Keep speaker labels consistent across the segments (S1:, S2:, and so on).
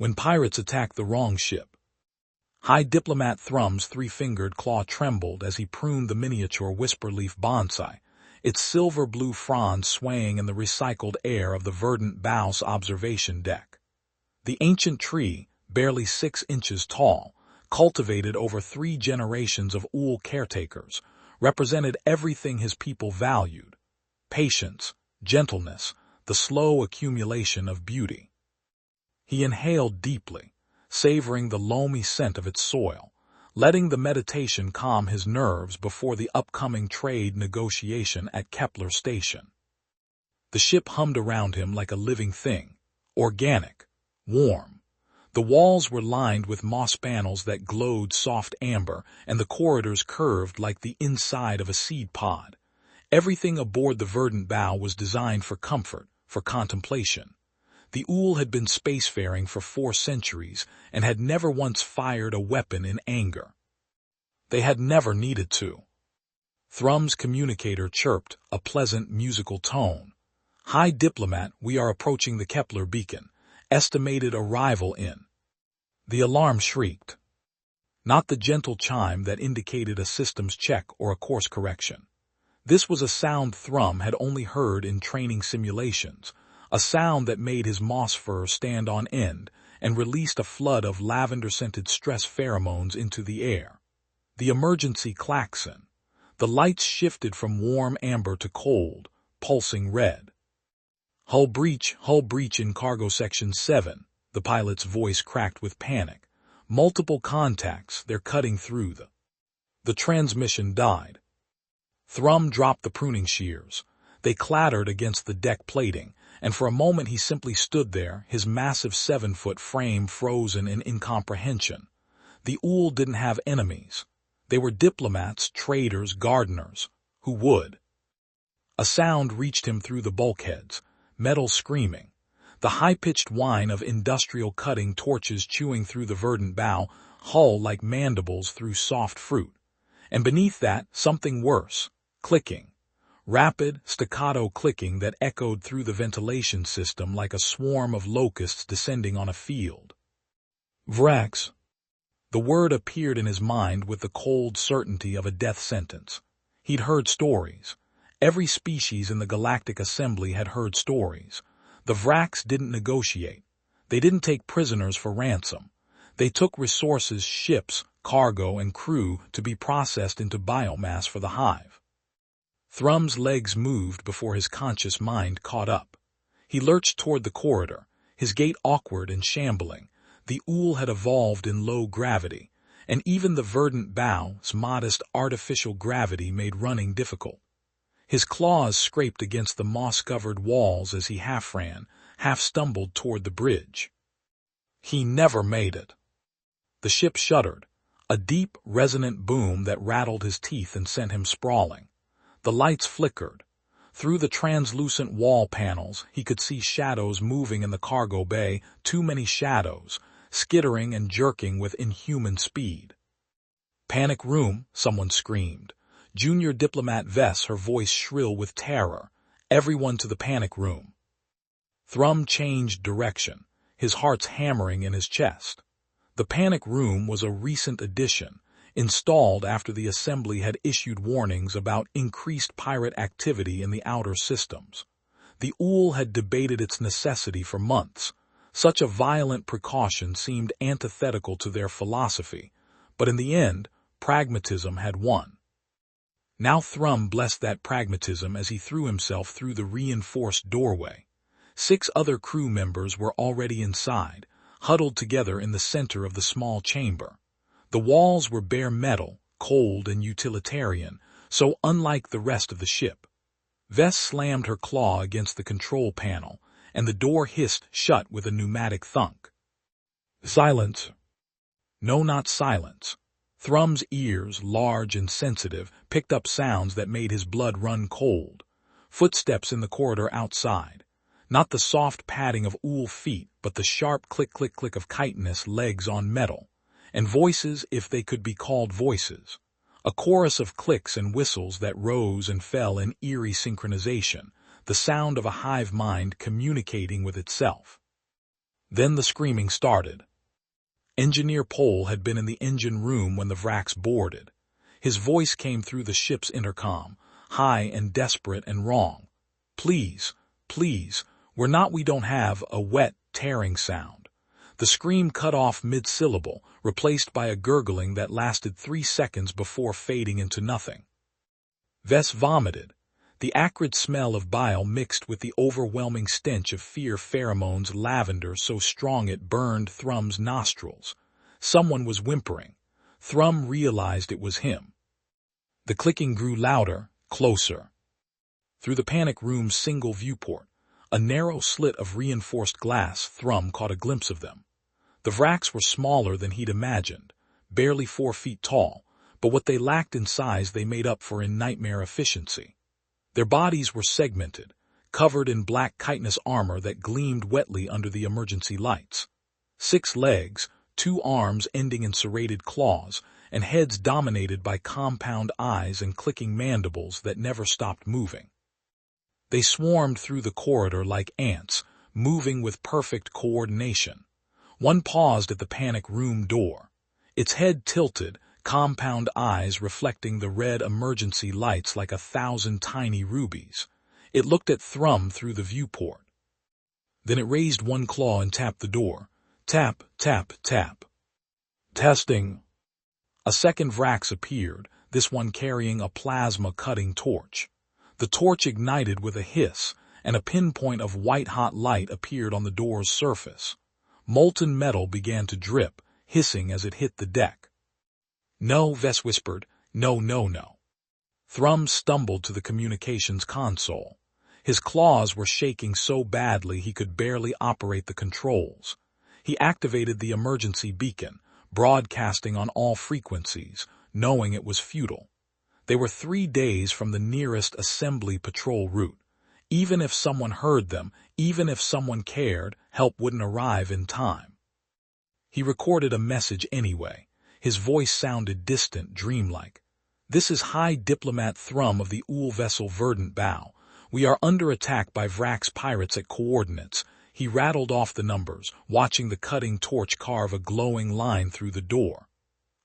S1: when pirates attacked the wrong ship. High Diplomat Thrum's three-fingered claw trembled as he pruned the miniature whisper-leaf bonsai, its silver-blue fronds swaying in the recycled air of the Verdant Bough's observation deck. The ancient tree, barely 6 inches tall, cultivated over 3 generations of Ool caretakers, represented everything his people valued: patience, gentleness, the slow accumulation of beauty. He inhaled deeply, savoring the loamy scent of its soil, letting the meditation calm his nerves before the upcoming trade negotiation at Kepler Station. The ship hummed around him like a living thing, organic, warm. The walls were lined with moss panels that glowed soft amber, and the corridors curved like the inside of a seed pod. Everything aboard the Verdant Bough was designed for comfort, for contemplation. The Ool had been spacefaring for 4 centuries and had never once fired a weapon in anger. They had never needed to. Thrum's communicator chirped, a pleasant musical tone. "High Diplomat, we are approaching the Kepler beacon. Estimated arrival in." The alarm shrieked. Not the gentle chime that indicated a systems check or a course correction. This was a sound Thrum had only heard in training simulations, a sound that made his moss fur stand on end and released a flood of lavender-scented stress pheromones into the air. The emergency klaxon. The lights shifted from warm amber to cold, pulsing red. Hull breach in cargo section 7, the pilot's voice cracked with panic. Multiple contacts, they're cutting through The transmission died. Thrum dropped the pruning shears. They clattered against the deck plating, and for a moment he simply stood there, his massive 7-foot frame frozen in incomprehension. The Ool didn't have enemies. They were diplomats, traders, gardeners. Who would? A sound reached him through the bulkheads, metal screaming, the high-pitched whine of industrial cutting torches chewing through the Verdant Bough, hull like mandibles through soft fruit. And beneath that, something worse, clicking. Rapid, staccato clicking that echoed through the ventilation system like a swarm of locusts descending on a field. Vrax. The word appeared in his mind with the cold certainty of a death sentence. He'd heard stories. Every species in the Galactic Assembly had heard stories. The Vrax didn't negotiate. They didn't take prisoners for ransom. They took resources, ships, cargo, and crew to be processed into biomass for the hive. Thrum's legs moved before his conscious mind caught up. He lurched toward the corridor, his gait awkward and shambling. The Ool had evolved in low gravity, and even the Verdant Bough's modest artificial gravity made running difficult. His claws scraped against the moss-covered walls as he half ran, half stumbled toward the bridge. He never made it. The ship shuddered, a deep, resonant boom that rattled his teeth and sent him sprawling. The lights flickered. Through the translucent wall panels, he could see shadows moving in the cargo bay, too many shadows, skittering and jerking with inhuman speed. "Panic room," someone screamed. Junior Diplomat Vess, her voice shrill with terror. "Everyone to the panic room." Thrum changed direction, his heart's hammering in his chest. The panic room was a recent addition, installed after the Assembly had issued warnings about increased pirate activity in the outer systems. The Ool had debated its necessity for months. Such a violent precaution seemed antithetical to their philosophy, but in the end, pragmatism had won. Now Thrum blessed that pragmatism as he threw himself through the reinforced doorway. 6 other crew members were already inside, huddled together in the center of the small chamber. The walls were bare metal, cold and utilitarian, so unlike the rest of the ship. Vess slammed her claw against the control panel, and the door hissed shut with a pneumatic thunk. "Silence." No, not silence. Thrum's ears, large and sensitive, picked up sounds that made his blood run cold. Footsteps in the corridor outside. Not the soft padding of Ool feet, but the sharp click-click-click of chitinous legs on metal. And voices, if they could be called voices. A chorus of clicks and whistles that rose and fell in eerie synchronization, the sound of a hive mind communicating with itself. Then the screaming started. Engineer Pole had been in the engine room when the Vrax boarded. His voice came through the ship's intercom, high and desperate and wrong. Please, please, we don't have a wet, tearing sound. The scream cut off mid-syllable, replaced by a gurgling that lasted 3 seconds before fading into nothing. Vess vomited. The acrid smell of bile mixed with the overwhelming stench of fear pheromones lavender so strong it burned Thrum's nostrils. Someone was whimpering. Thrum realized it was him. The clicking grew louder, closer. Through the panic room's single viewport, a narrow slit of reinforced glass, Thrum caught a glimpse of them. The Vrax were smaller than he'd imagined, barely 4 feet tall, but what they lacked in size they made up for in nightmare efficiency. Their bodies were segmented, covered in black chitinous armor that gleamed wetly under the emergency lights. 6 legs, 2 arms ending in serrated claws, and heads dominated by compound eyes and clicking mandibles that never stopped moving. They swarmed through the corridor like ants, moving with perfect coordination. One paused at the panic room door. Its head tilted, compound eyes reflecting the red emergency lights like 1,000 tiny rubies. It looked at Thrum through the viewport. Then it raised one claw and tapped the door. Tap, tap, tap. Testing. A second Vrax appeared, this one carrying a plasma-cutting torch. The torch ignited with a hiss, and a pinpoint of white-hot light appeared on the door's surface. Molten metal began to drip, hissing as it hit the deck. No, Vess whispered. No, no, no. Thrum stumbled to the communications console. His claws were shaking so badly he could barely operate the controls. He activated the emergency beacon, broadcasting on all frequencies, knowing it was futile. They were 3 days from the nearest assembly patrol route. Even if someone heard them, even if someone cared, help wouldn't arrive in time. He recorded a message anyway. His voice sounded distant, dreamlike. This is High Diplomat Thrum of the Ool vessel Verdant Bough. We are under attack by Vrax pirates at coordinates. He rattled off the numbers, watching the cutting torch carve a glowing line through the door.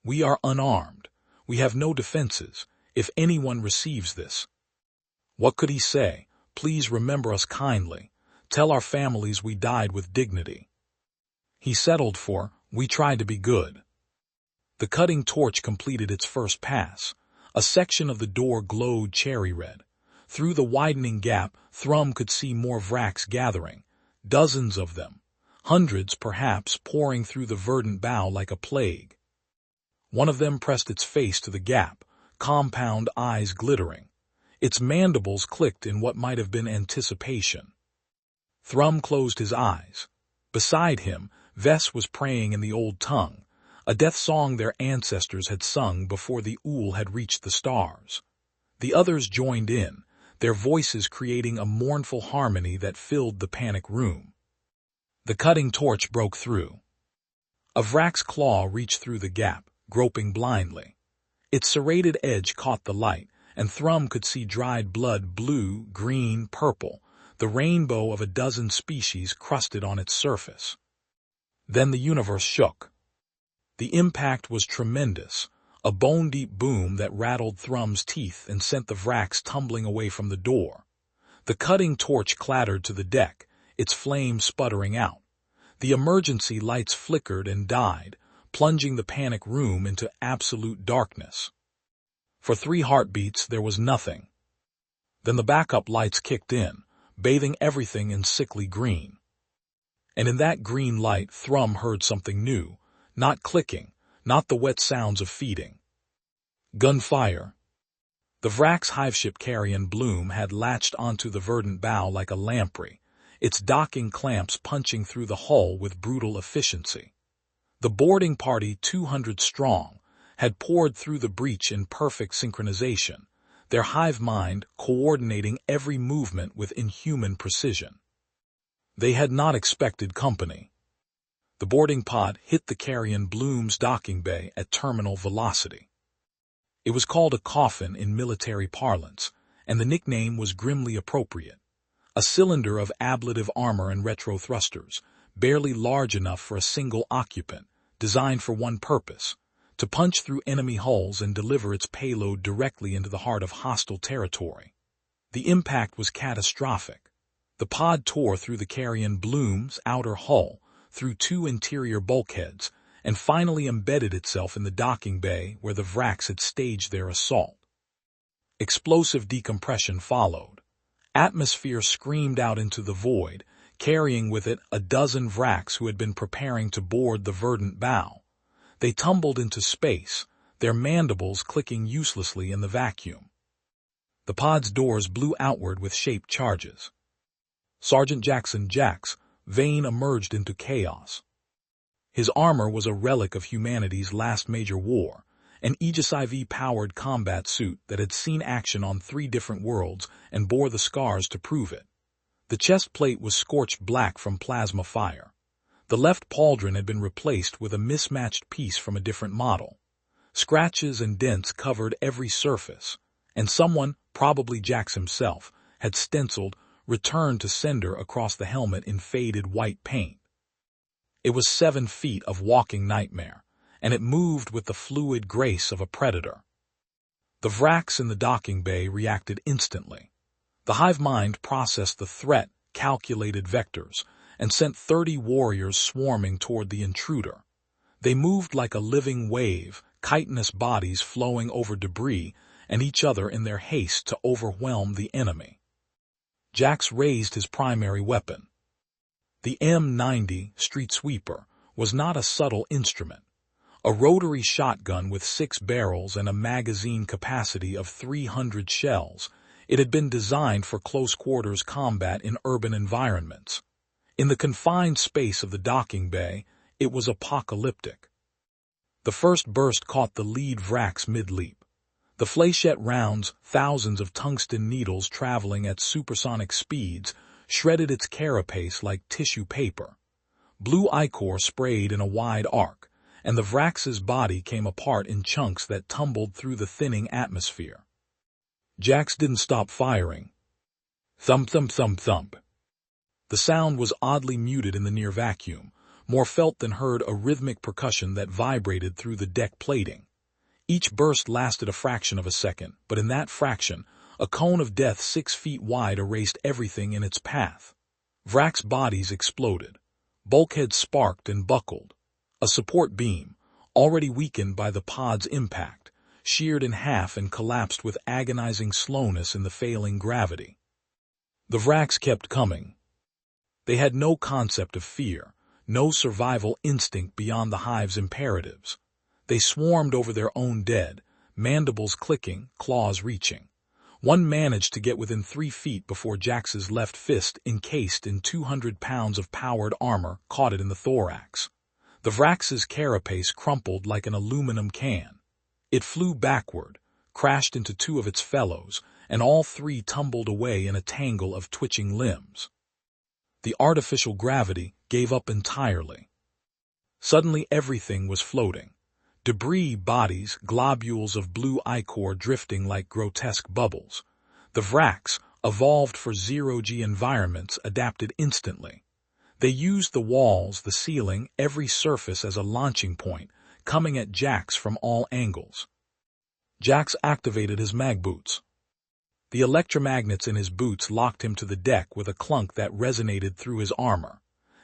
S1: We are unarmed. We have no defenses. If anyone receives this. What could he say? Please remember us kindly. Tell our families we died with dignity. He settled for, we tried to be good. The cutting torch completed its first pass. A section of the door glowed cherry red. Through the widening gap, Thrum could see more Vrax gathering. Dozens of them. Hundreds, perhaps, pouring through the verdant bough like a plague. One of them pressed its face to the gap, compound eyes glittering. Its mandibles clicked in what might have been anticipation. Thrum closed his eyes. Beside him, Vess was praying in the old tongue, a death song their ancestors had sung before the Ool had reached the stars. The others joined in, their voices creating a mournful harmony that filled the panic room. The cutting torch broke through. A Vrax claw reached through the gap, groping blindly. Its serrated edge caught the light, and Thrum could see dried blood, blue, green, purple, the rainbow of a dozen species crusted on its surface. Then the universe shook. The impact was tremendous, a bone-deep boom that rattled Thrum's teeth and sent the Vrax tumbling away from the door. The cutting torch clattered to the deck, its flame sputtering out. The emergency lights flickered and died, plunging the panic room into absolute darkness. For 3 heartbeats, there was nothing. Then the backup lights kicked in, bathing everything in sickly green. And in that green light, Thrum heard something new. Not clicking, not the wet sounds of feeding. Gunfire. The Vrax hive-ship Carrion Bloom had latched onto the verdant bough like a lamprey, its docking clamps punching through the hull with brutal efficiency. The boarding party, 200 strong, had poured through the breach in perfect synchronization, their hive-mind coordinating every movement with inhuman precision. They had not expected company. The boarding pod hit the Carrion Bloom's docking bay at terminal velocity. It was called a coffin in military parlance, and the nickname was grimly appropriate. A cylinder of ablative armor and retro thrusters, barely large enough for a single occupant, designed for one purpose: to punch through enemy hulls and deliver its payload directly into the heart of hostile territory. The impact was catastrophic. The pod tore through the carrion Bloom's outer hull, through two interior bulkheads, and finally embedded itself in the docking bay where the Vrax had staged their assault. Explosive decompression followed. Atmosphere screamed out into the void, carrying with it a dozen Vrax who had been preparing to board the Verdant Bough. They tumbled into space, their mandibles clicking uselessly in the vacuum. The pod's doors blew outward with shaped charges. Sergeant Jack's Vane emerged into chaos. His armor was a relic of humanity's last major war, an HFY-powered combat suit that had seen action on 3 different worlds and bore the scars to prove it. The chest plate was scorched black from plasma fire. The left pauldron had been replaced with a mismatched piece from a different model. Scratches and dents covered every surface, and someone, probably Jax himself, had stenciled "Return to Sender" across the helmet in faded white paint. It was 7 feet of walking nightmare, and it moved with the fluid grace of a predator. The Vrax in the docking bay reacted instantly. The hive-mind processed the threat, calculated vectors, and sent 30 warriors swarming toward the intruder. They moved like a living wave, chitinous bodies flowing over debris and each other in their haste to overwhelm the enemy. Jax raised his primary weapon. The M90 Street Sweeper was not a subtle instrument. A rotary shotgun with 6 barrels and a magazine capacity of 300 shells, it had been designed for close-quarters combat in urban environments. In the confined space of the docking bay, it was apocalyptic. The first burst caught the lead Vrax mid-leap. The flechette rounds, thousands of tungsten needles traveling at supersonic speeds, shredded its carapace like tissue paper. Blue ichor sprayed in a wide arc, and the Vrax's body came apart in chunks that tumbled through the thinning atmosphere. Jax didn't stop firing. Thump, thump, thump, thump. The sound was oddly muted in the near vacuum, more felt than heard, a rhythmic percussion that vibrated through the deck plating. Each burst lasted a fraction of a second, but in that fraction, a cone of death 6 feet wide erased everything in its path. Vrax bodies exploded. Bulkheads sparked and buckled. A support beam, already weakened by the pod's impact, sheared in half and collapsed with agonizing slowness in the failing gravity. The Vrax kept coming. They had no concept of fear, no survival instinct beyond the hive's imperatives. They swarmed over their own dead, mandibles clicking, claws reaching. One managed to get within 3 feet before Jax's left fist, encased in 200 pounds of powered armor, caught it in the thorax. The Vrax's carapace crumpled like an aluminum can. It flew backward, crashed into 2 of its fellows, and all 3 tumbled away in a tangle of twitching limbs. The artificial gravity gave up entirely. Suddenly everything was floating. Debris, bodies, globules of blue ichor drifting like grotesque bubbles. The Vrax, evolved for zero-G environments, adapted instantly. They used the walls, the ceiling, every surface as a launching point, coming at Jax from all angles. Jax activated his mag boots. The electromagnets in his boots locked him to the deck with a clunk that resonated through his armor.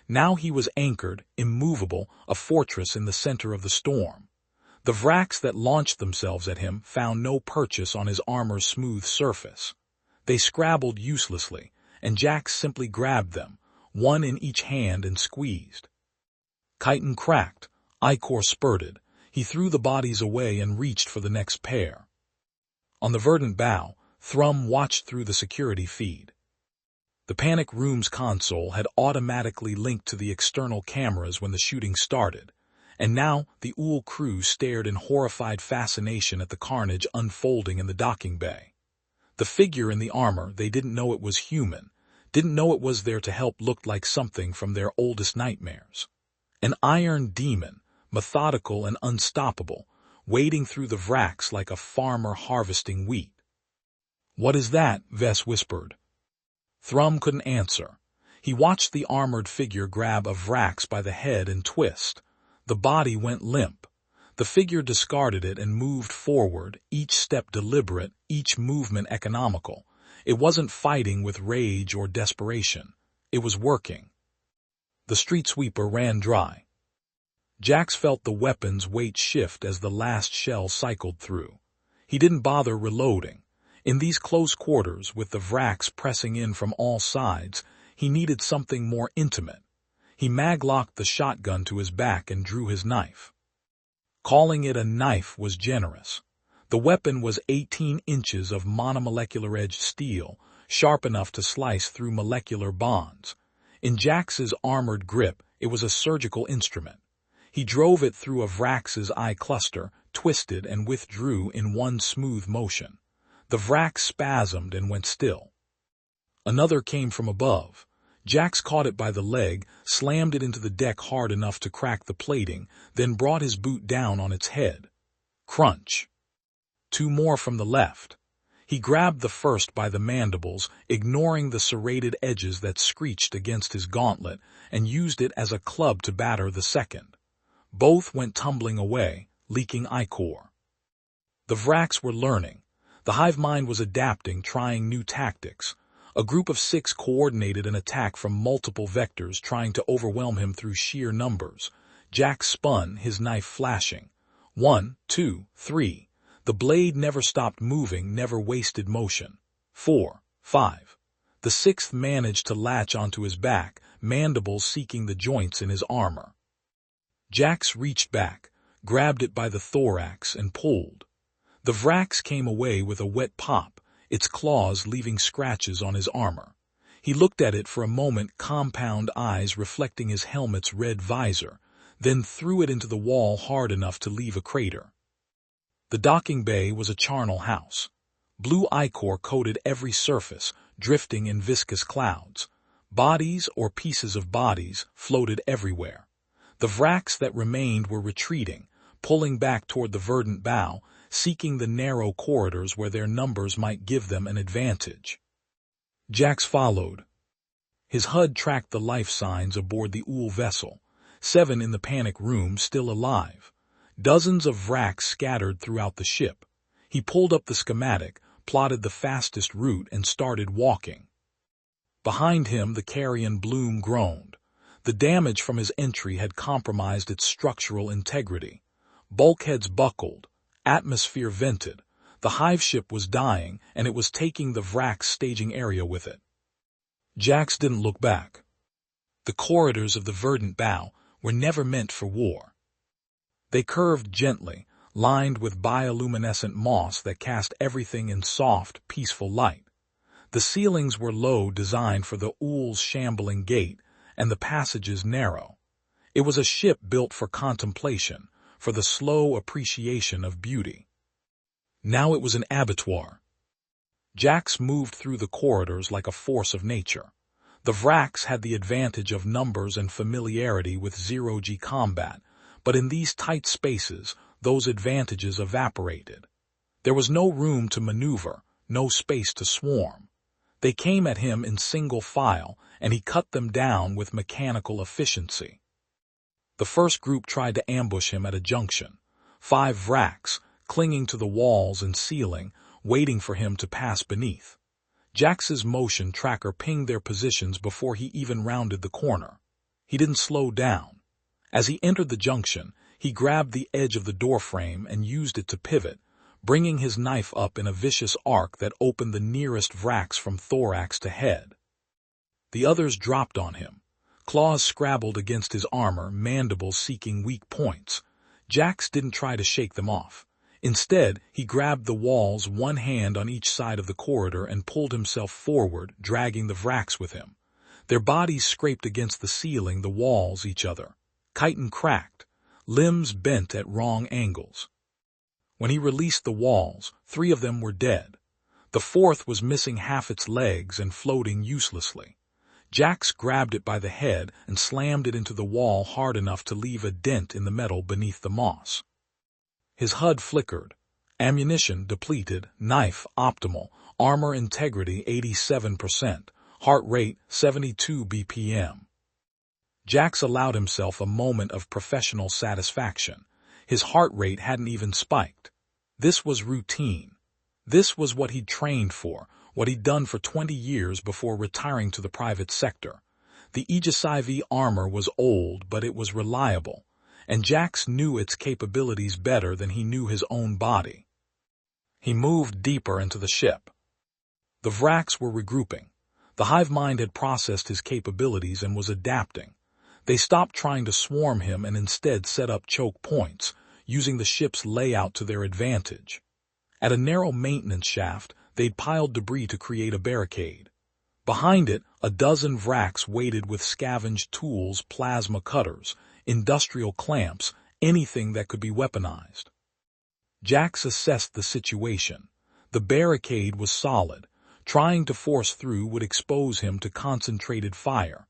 S1: Now he was anchored, immovable, a fortress in the center of the storm. The Vrax that launched themselves at him found no purchase on his armor's smooth surface. They scrabbled uselessly, and Jax simply grabbed them, one in each hand, and squeezed. Chitin cracked, ichor spurted. He threw the bodies away and reached for the next pair. On the Verdant Bough, Thrum watched through the security feed. The panic room's console had automatically linked to the external cameras when the shooting started, and now the Ool crew stared in horrified fascination at the carnage unfolding in the docking bay. The figure in the armor, they didn't know it was human, didn't know it was there to help, looked like something from their oldest nightmares. An iron demon, methodical and unstoppable, wading through the Vrax like a farmer harvesting wheat. "What is that?" Vess whispered. Thrum couldn't answer. He watched the armored figure grab a Vrax by the head and twist. The body went limp. The figure discarded it and moved forward, each step deliberate, each movement economical. It wasn't fighting with rage or desperation. It was working. The street sweeper ran dry. Jax felt the weapon's weight shift as the last shell cycled through. He didn't bother reloading. In these close quarters, with the Vrax pressing in from all sides, he needed something more intimate. He mag-locked the shotgun to his back and drew his knife. Calling it a knife was generous. The weapon was 18 inches of monomolecular-edged steel, sharp enough to slice through molecular bonds. In Jax's armored grip, it was a surgical instrument. He drove it through a Vrax's eye cluster, twisted and withdrew in one smooth motion. The Vrax spasmed and went still. Another came from above. Jax caught it by the leg, slammed it into the deck hard enough to crack the plating, then brought his boot down on its head. Crunch. 2 more from the left. He grabbed the first by the mandibles, ignoring the serrated edges that screeched against his gauntlet, and used it as a club to batter the second. Both went tumbling away, leaking ichor. The Vrax were learning. The hive-mind was adapting, trying new tactics. A group of 6 coordinated an attack from multiple vectors, trying to overwhelm him through sheer numbers. Jax spun, his knife flashing. 1, 2, 3. The blade never stopped moving, never wasted motion. 4, 5. The 6th managed to latch onto his back, mandibles seeking the joints in his armor. Jax reached back, grabbed it by the thorax, and pulled. The Vrax came away with a wet pop, its claws leaving scratches on his armor. He looked at it for a moment, compound eyes reflecting his helmet's red visor, then threw it into the wall hard enough to leave a crater. The docking bay was a charnel house. Blue ichor coated every surface, drifting in viscous clouds. Bodies or pieces of bodies floated everywhere. The Vrax that remained were retreating, pulling back toward the Verdant Bough, seeking the narrow corridors where their numbers might give them an advantage. Jax followed. His HUD tracked the life signs aboard the Ool vessel. 7 in the panic room still alive. Dozens of Vrax scattered throughout the ship. He pulled up the schematic, plotted the fastest route, and started walking. Behind him, the carrion Bloom groaned. The damage from his entry had compromised its structural integrity. Bulkheads buckled. Atmosphere vented. The hive-ship was dying, and it was taking the Vrax staging area with it. Jax didn't look back. The corridors of the Verdant Bough were never meant for war. They curved gently, lined with bioluminescent moss that cast everything in soft, peaceful light. The ceilings were low, designed for the Ool's shambling gait, and the passages narrow. It was a ship built for contemplation, for the slow appreciation of beauty. Now it was an abattoir. Jax moved through the corridors like a force of nature. The Vrax had the advantage of numbers and familiarity with zero-G combat, but in these tight spaces, those advantages evaporated. There was no room to maneuver, no space to swarm. They came at him in single file, and he cut them down with mechanical efficiency. The first group tried to ambush him at a junction. 5 Vrax, clinging to the walls and ceiling, waiting for him to pass beneath. Jax's motion tracker pinged their positions before he even rounded the corner. He didn't slow down. As he entered the junction, he grabbed the edge of the doorframe and used it to pivot, bringing his knife up in a vicious arc that opened the nearest Vrax from thorax to head. The others dropped on him. Claws scrabbled against his armor, mandibles seeking weak points. Jax didn't try to shake them off. Instead, he grabbed the walls, one hand on each side of the corridor, and pulled himself forward, dragging the Vrax with him. Their bodies scraped against the ceiling, the walls, each other. Chitin cracked, limbs bent at wrong angles. When he released the walls, 3 of them were dead. The 4th was missing half its legs and floating uselessly. Jax grabbed it by the head and slammed it into the wall hard enough to leave a dent in the metal beneath the moss. His HUD flickered. Ammunition depleted, knife optimal, armor integrity 87%, heart rate 72 BPM. Jax allowed himself a moment of professional satisfaction. His heart rate hadn't even spiked. This was routine. This was what he'd trained for, what he'd done for 20 years before retiring to the private sector. The HFY armor was old, but it was reliable, and Jax knew its capabilities better than he knew his own body. He moved deeper into the ship. The Vrax were regrouping. The hive-mind had processed his capabilities and was adapting. They stopped trying to swarm him and instead set up choke points, using the ship's layout to their advantage. At a narrow maintenance shaft, they'd piled debris to create a barricade. Behind it, a dozen Vrax waited with scavenged tools, plasma cutters, industrial clamps, anything that could be weaponized. Jax assessed the situation. The barricade was solid. Trying to force through would expose him to concentrated fire.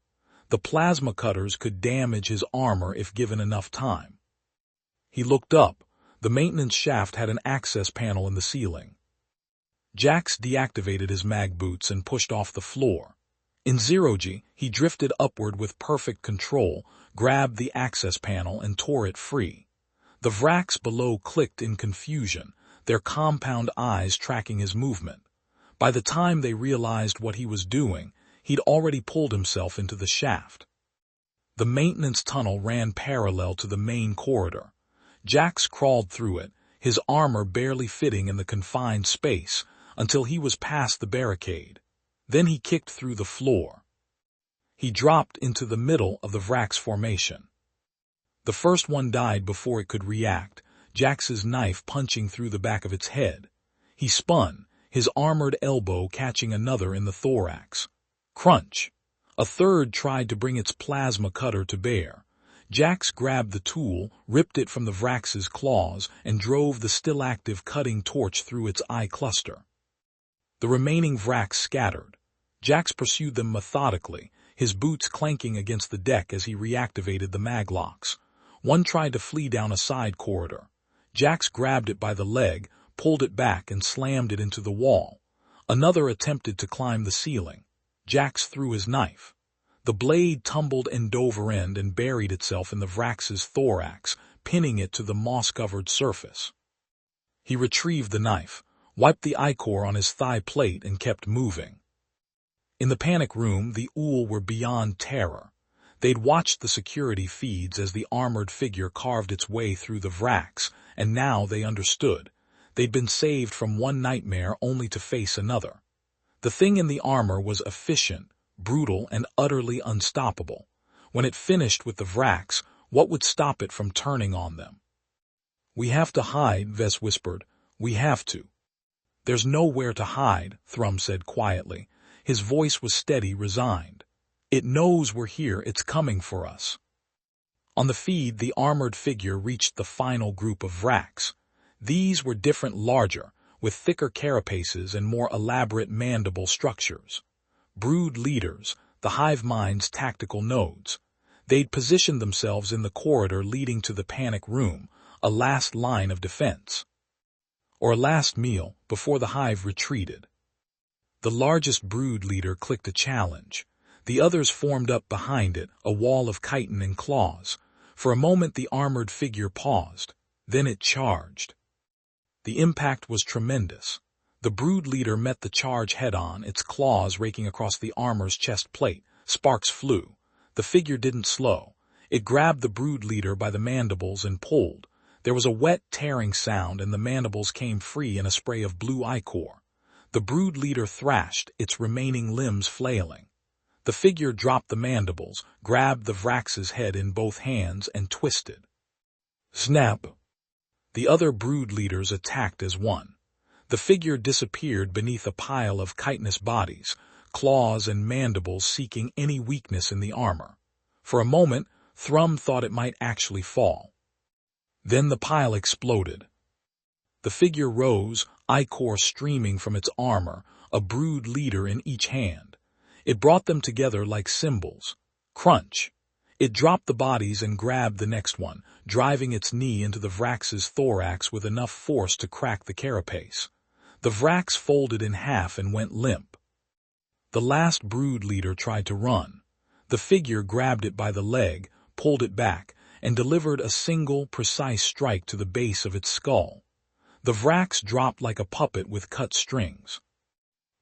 S1: The plasma cutters could damage his armor if given enough time. He looked up. The maintenance shaft had an access panel in the ceiling. Jax deactivated his mag boots and pushed off the floor. In zero-G, he drifted upward with perfect control, grabbed the access panel and tore it free. The Vrax below clicked in confusion, their compound eyes tracking his movement. By the time they realized what he was doing, he'd already pulled himself into the shaft. The maintenance tunnel ran parallel to the main corridor. Jax crawled through it, his armor barely fitting in the confined space, until he was past the barricade. Then he kicked through the floor. He dropped into the middle of the Vrax formation. The first one died before it could react, Jax's knife punching through the back of its head. He spun, his armored elbow catching another in the thorax. Crunch! A third tried to bring its plasma cutter to bear. Jax grabbed the tool, ripped it from the Vrax's claws, and drove the still-active cutting torch through its eye cluster. The remaining Vrax scattered. Jax pursued them methodically, his boots clanking against the deck as he reactivated the maglocks. One tried to flee down a side corridor. Jax grabbed it by the leg, pulled it back, and slammed it into the wall. Another attempted to climb the ceiling. Jax threw his knife. The blade tumbled end over end and buried itself in the Vrax's thorax, pinning it to the moss-covered surface. He retrieved the knife, wiped the ichor on his thigh plate, and kept moving. In the panic room, the Ool were beyond terror. They'd watched the security feeds as the armored figure carved its way through the Vrax, and now they understood. They'd been saved from one nightmare only to face another. The thing in the armor was efficient, brutal, and utterly unstoppable. When it finished with the Vrax, what would stop it from turning on them? "We have to hide," Ves whispered. "We have to." "There's nowhere to hide," Thrum said quietly. His voice was steady, resigned. "It knows we're here. It's coming for us." On the feed, the armored figure reached the final group of Vrax. These were different, larger, with thicker carapaces and more elaborate mandible structures. Brood leaders, the hive-mind's tactical nodes. They'd positioned themselves in the corridor leading to the panic room, a last line of defense. Or a last meal, before the hive retreated. The largest brood leader clicked a challenge. The others formed up behind it, a wall of chitin and claws. For a moment the armored figure paused. Then it charged. The impact was tremendous. The brood leader met the charge head-on, its claws raking across the armor's chest plate. Sparks flew. The figure didn't slow. It grabbed the brood leader by the mandibles and pulled. There was a wet, tearing sound, and the mandibles came free in a spray of blue ichor. The brood leader thrashed, its remaining limbs flailing. The figure dropped the mandibles, grabbed the Vrax's head in both hands, and twisted. Snap! The other brood leaders attacked as one. The figure disappeared beneath a pile of chitinous bodies, claws and mandibles seeking any weakness in the armor. For a moment, Thrum thought it might actually fall. Then the pile exploded. The figure rose, ichor streaming from its armor, a brood leader in each hand. It brought them together like cymbals. Crunch! It dropped the bodies and grabbed the next one, driving its knee into the Vrax's thorax with enough force to crack the carapace. The Vrax folded in half and went limp. The last brood leader tried to run. The figure grabbed it by the leg, pulled it back, and delivered a single, precise strike to the base of its skull. The Vrax dropped like a puppet with cut strings.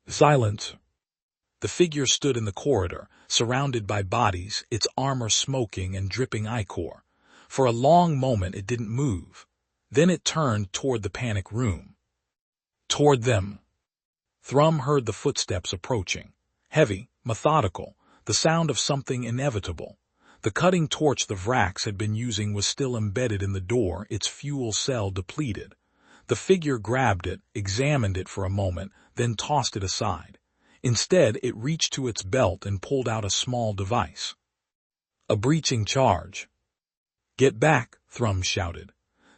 S1: Silence. The figure stood in the corridor, surrounded by bodies, its armor smoking and dripping ichor. For a long moment it didn't move. Then it turned toward the panic room. Toward them. Thrum heard the footsteps approaching. Heavy, methodical, the sound of something inevitable. The cutting torch the Vrax had been using was still embedded in the door, its fuel cell depleted. The figure grabbed it, examined it for a moment, then tossed it aside. Instead, it reached to its belt and pulled out a small device. A breaching charge. Get back, Thrum shouted.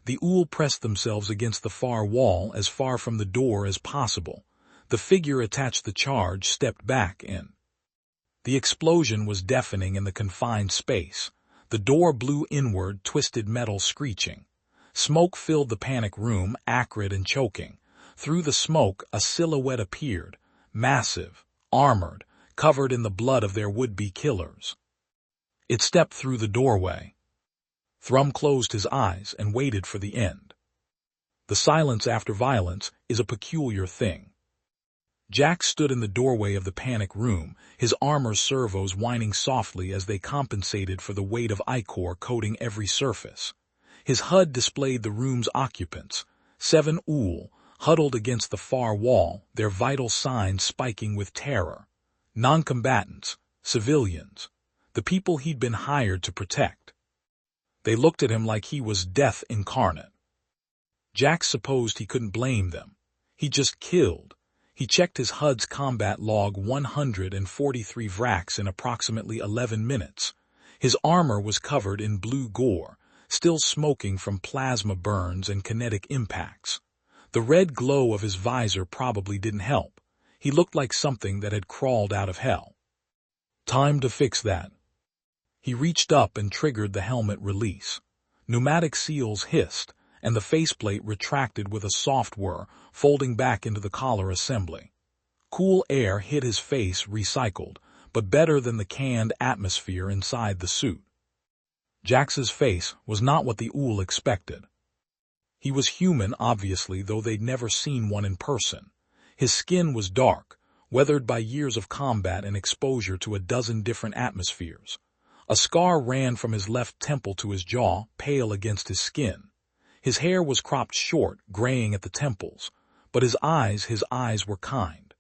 S1: The Ool pressed themselves against the far wall, as far from the door as possible. The figure attached the charge, stepped back in. The explosion was deafening in the confined space. The door blew inward, twisted metal screeching. Smoke filled the panic room, acrid and choking. Through the smoke, a silhouette appeared, massive, armored, covered in the blood of their would-be killers. It stepped through the doorway. Thrum closed his eyes and waited for the end. The silence after violence is a peculiar thing. Jack stood in the doorway of the panic room, his armor servos whining softly as they compensated for the weight of ichor coating every surface. His HUD displayed the room's occupants, 7 Ool, huddled against the far wall, their vital signs spiking with terror. Non-combatants, civilians, the people he'd been hired to protect. They looked at him like he was death incarnate. Jack supposed he couldn't blame them. He just killed. He checked his HUD's combat log, 143 Vrax in approximately 11 minutes. His armor was covered in blue gore, still smoking from plasma burns and kinetic impacts. The red glow of his visor probably didn't help. He looked like something that had crawled out of hell. Time to fix that. He reached up and triggered the helmet release. Pneumatic seals hissed, and the faceplate retracted with a soft whir, folding back into the collar assembly. Cool air hit his face, recycled, but better than the canned atmosphere inside the suit. Jax's face was not what the Ool expected. He was human, obviously, though they'd never seen one in person. His skin was dark, weathered by years of combat and exposure to a dozen different atmospheres. A scar ran from his left temple to his jaw, pale against his skin. His hair was cropped short, graying at the temples, but his eyes were kind.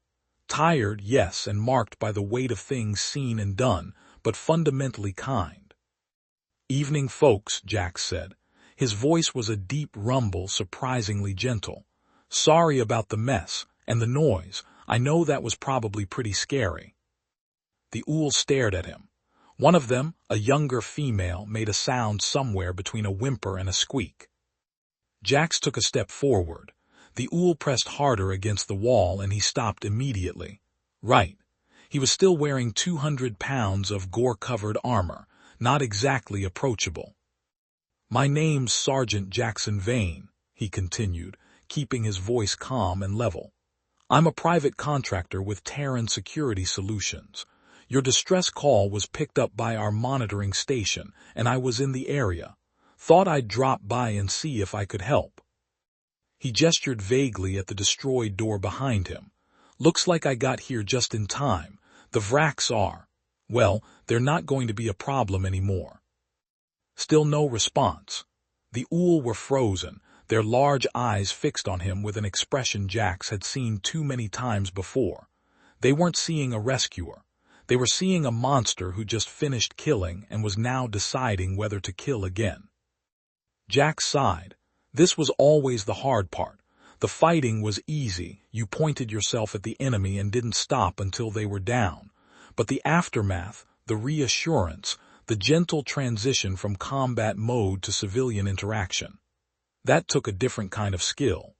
S1: Tired, yes, and marked by the weight of things seen and done, but fundamentally kind. Evening, folks, Jack said. His voice was a deep rumble, surprisingly gentle. Sorry about the mess and the noise. I know that was probably pretty scary. The Ool stared at him. One of them, a younger female, made a sound somewhere between a whimper and a squeak. Jax took a step forward. The Ool pressed harder against the wall and he stopped immediately. Right. He was still wearing 200 pounds of gore-covered armor, not exactly approachable. My name's Sergeant Jackson Vane, he continued, keeping his voice calm and level. I'm a private contractor with Terran Security Solutions. Your distress call was picked up by our monitoring station, and I was in the area. Thought I'd drop by and see if I could help. He gestured vaguely at the destroyed door behind him. Looks like I got here just in time. The Vrax are. Well, they're not going to be a problem anymore. Still no response. The Ool were frozen, their large eyes fixed on him with an expression Jax had seen too many times before. They weren't seeing a rescuer. They were seeing a monster who just finished killing and was now deciding whether to kill again. Jax sighed. This was always the hard part. The fighting was easy. You pointed yourself at the enemy and didn't stop until they were down. But the aftermath, the reassurance, the gentle transition from combat mode to civilian interaction, that took a different kind of skill.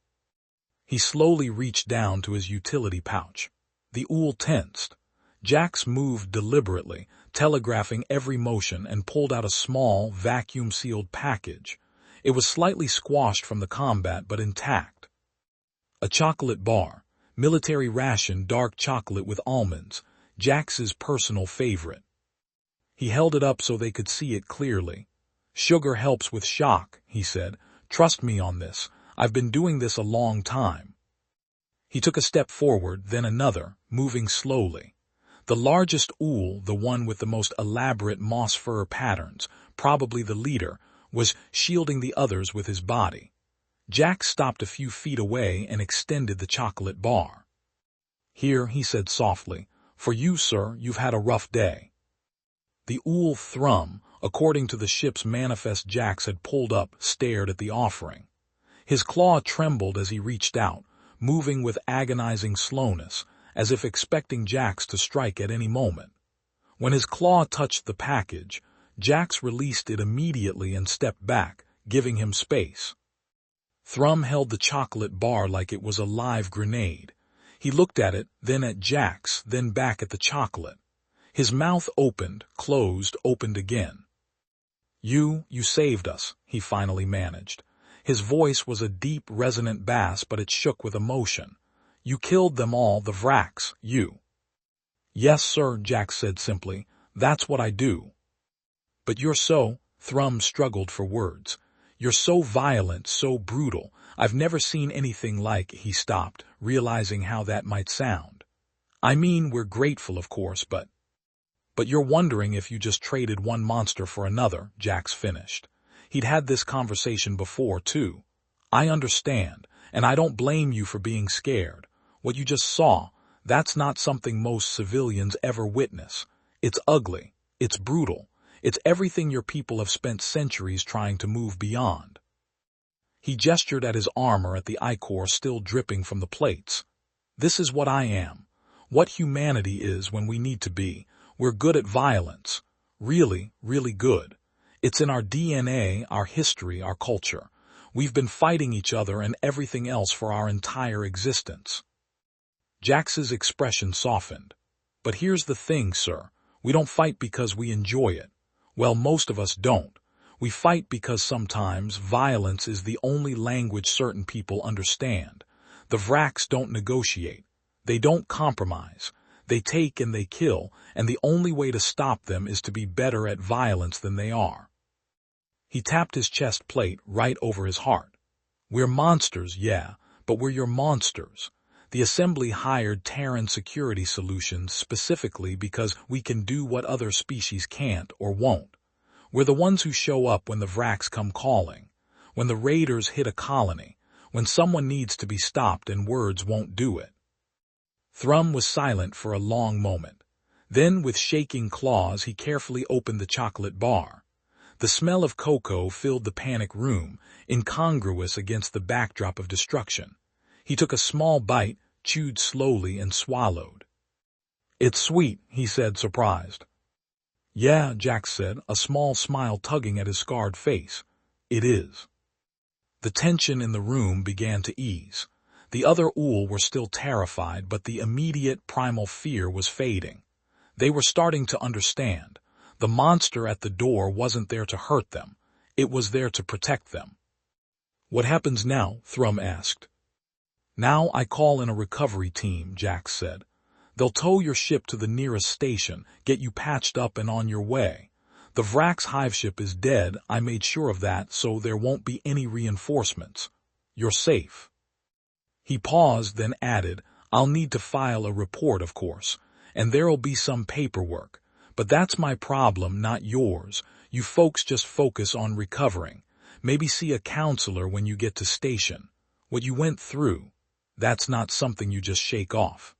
S1: He slowly reached down to his utility pouch. The Ool tensed. Jax moved deliberately, telegraphing every motion, and pulled out a small, vacuum-sealed package. It was slightly squashed from the combat, but intact. A chocolate bar, military ration dark chocolate with almonds. Jax's personal favorite. He held it up so they could see it clearly. "Sugar helps with shock," he said. "Trust me on this. I've been doing this a long time." He took a step forward, then another, moving slowly. The largest ool, the one with the most elaborate moss fur patterns, probably the leader, was shielding the others with his body. Jax stopped a few feet away and extended the chocolate bar. "Here," he said softly. "For you, sir, you've had a rough day." The ool Thrum, according to the ship's manifest Jax had pulled up, stared at the offering. His claw trembled as he reached out, moving with agonizing slowness, as if expecting Jax to strike at any moment. When his claw touched the package, Jax released it immediately and stepped back, giving him space. Thrum held the chocolate bar like it was a live grenade. He looked at it, then at Jax, then back at the chocolate. His mouth opened, closed, opened again. You saved us," he finally managed. His voice was a deep, resonant bass, but it shook with emotion. "You killed them all, the Vrax, you." "Yes, sir," Jax said simply. "That's what I do." "But you're so," Thrum struggled for words. "You're so violent, so brutal. I've never seen anything like," he stopped, realizing how that might sound. "I mean, we're grateful, of course, but you're wondering if you just traded one monster for another," Jax finished. He'd had this conversation before, too. "I understand, and I don't blame you for being scared. What you just saw, that's not something most civilians ever witness. It's ugly. It's brutal. It's everything your people have spent centuries trying to move beyond." He gestured at his armor, at the ichor still dripping from the plates. "This is what I am. What humanity is when we need to be. We're good at violence. Really, really good. It's in our DNA, our history, our culture. We've been fighting each other and everything else for our entire existence." Jax's expression softened. "But here's the thing, sir. We don't fight because we enjoy it. Well, most of us don't. We fight because sometimes violence is the only language certain people understand. The Vrax don't negotiate. They don't compromise. They take and they kill, and the only way to stop them is to be better at violence than they are." He tapped his chest plate right over his heart. "We're monsters, yeah, but we're your monsters. The Assembly hired Terran Security Solutions specifically because we can do what other species can't or won't. We're the ones who show up when the Vrax come calling, when the raiders hit a colony, when someone needs to be stopped and words won't do it." Thrum was silent for a long moment. Then, with shaking claws, he carefully opened the chocolate bar. The smell of cocoa filled the panic room, incongruous against the backdrop of destruction. He took a small bite, chewed slowly, and swallowed. "It's sweet," he said, surprised. "Yeah," Jax said, a small smile tugging at his scarred face. "It is." The tension in the room began to ease. The other ool were still terrified, but the immediate primal fear was fading. They were starting to understand. The monster at the door wasn't there to hurt them. It was there to protect them. "What happens now?" Thrum asked. "Now I call in a recovery team," Jax said. "They'll tow your ship to the nearest station, get you patched up and on your way. The Vrax hive-ship is dead, I made sure of that, so there won't be any reinforcements. You're safe." He paused, then added, "I'll need to file a report, of course, and there'll be some paperwork. But that's my problem, not yours. You folks just focus on recovering. Maybe see a counselor when you get to station. What you went through, that's not something you just shake off."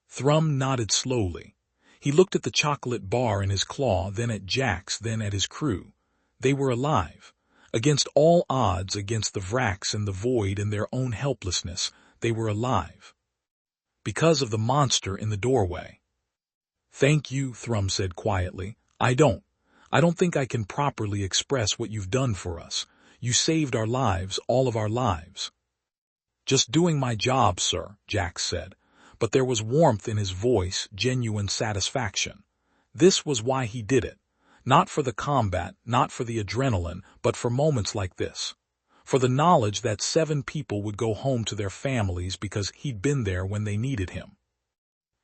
S1: Thrum nodded slowly. He looked at the chocolate bar in his claw, then at Jax, then at his crew. They were alive. Against all odds, against the Vrax and the void and their own helplessness, they were alive. Because of the monster in the doorway. "Thank you," Thrum said quietly. I don't think I can properly express what you've done for us. You saved our lives, all of our lives." "Just doing my job, sir," Jax said. But there was warmth in his voice, genuine satisfaction. This was why he did it. Not for the combat, not for the adrenaline, but for moments like this. For the knowledge that 7 people would go home to their families because he'd been there when they needed him.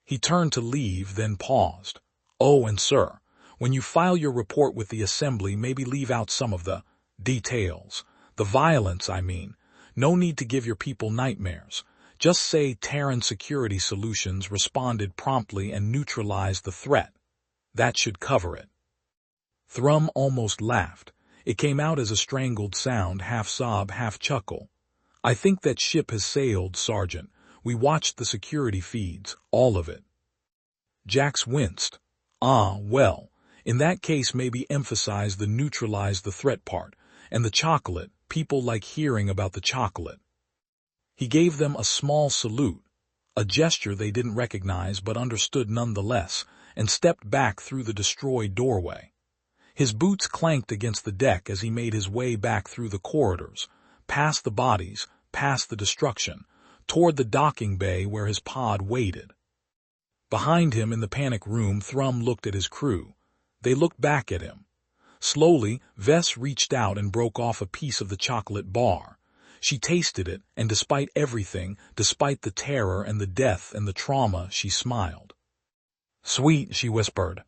S1: He turned to leave, then paused. "Oh, and sir, when you file your report with the assembly, maybe leave out some of the details. The violence, I mean. No need to give your people nightmares. Just say Terran Security Solutions responded promptly and neutralized the threat. That should cover it." Thrum almost laughed. It came out as a strangled sound, half sob, half chuckle. "I think that ship has sailed, Sergeant. We watched the security feeds, all of it." Jax winced. "Ah, well, in that case maybe emphasize the neutralize the threat part, and the chocolate, people like hearing about the chocolate." He gave them a small salute, a gesture they didn't recognize but understood nonetheless, and stepped back through the destroyed doorway. His boots clanked against the deck as he made his way back through the corridors, past the bodies, past the destruction, toward the docking bay where his pod waited. Behind him in the panic room, Thrum looked at his crew. They looked back at him. Slowly, Vess reached out and broke off a piece of the chocolate bar. She tasted it, and despite everything, despite the terror and the death and the trauma, she smiled. "Sweet," she whispered.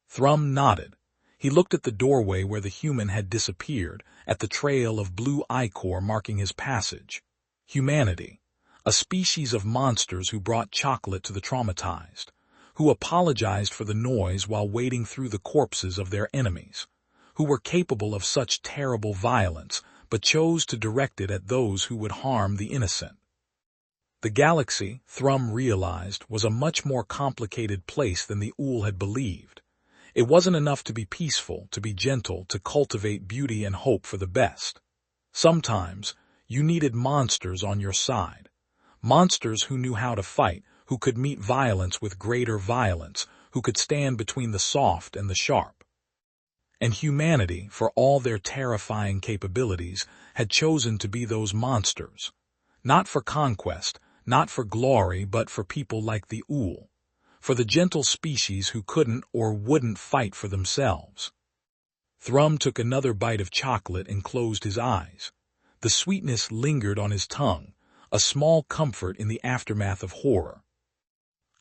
S1: Thrum nodded. He looked at the doorway where the human had disappeared, at the trail of blue ichor marking his passage. Humanity. A species of monsters who brought chocolate to the traumatized, who apologized for the noise while wading through the corpses of their enemies, who were capable of such terrible violence, but chose to direct it at those who would harm the innocent. The galaxy, Thrum realized, was a much more complicated place than the Ool had believed. It wasn't enough to be peaceful, to be gentle, to cultivate beauty and hope for the best. Sometimes, you needed monsters on your side. Monsters who knew how to fight, who could meet violence with greater violence, who could stand between the soft and the sharp. And humanity, for all their terrifying capabilities, had chosen to be those monsters. Not for conquest, not for glory, but for people like the Ool. For the gentle species who couldn't or wouldn't fight for themselves. Thrum took another bite of chocolate and closed his eyes. The sweetness lingered on his tongue, a small comfort in the aftermath of horror.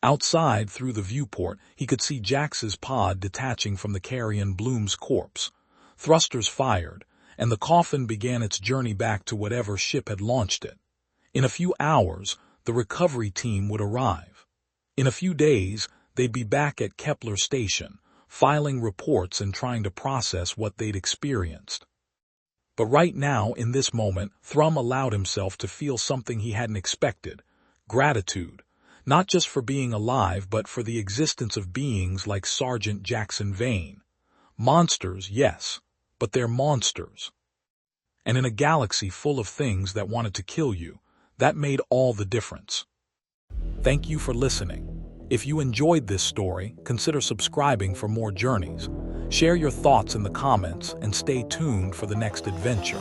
S1: Outside, through the viewport, he could see Jax's pod detaching from the carrion Bloom's corpse. Thrusters fired, and the coffin began its journey back to whatever ship had launched it. In a few hours, the recovery team would arrive. In a few days, they'd be back at Kepler Station, filing reports and trying to process what they'd experienced. But right now, in this moment, Thrum allowed himself to feel something he hadn't expected: gratitude, not just for being alive but for the existence of beings like Sergeant Jackson Vane. Monsters, yes, but they're monsters. And in a galaxy full of things that wanted to kill you, that made all the difference. Thank you for listening. If you enjoyed this story, consider subscribing for more journeys. Share your thoughts in the comments and stay tuned for the next adventure.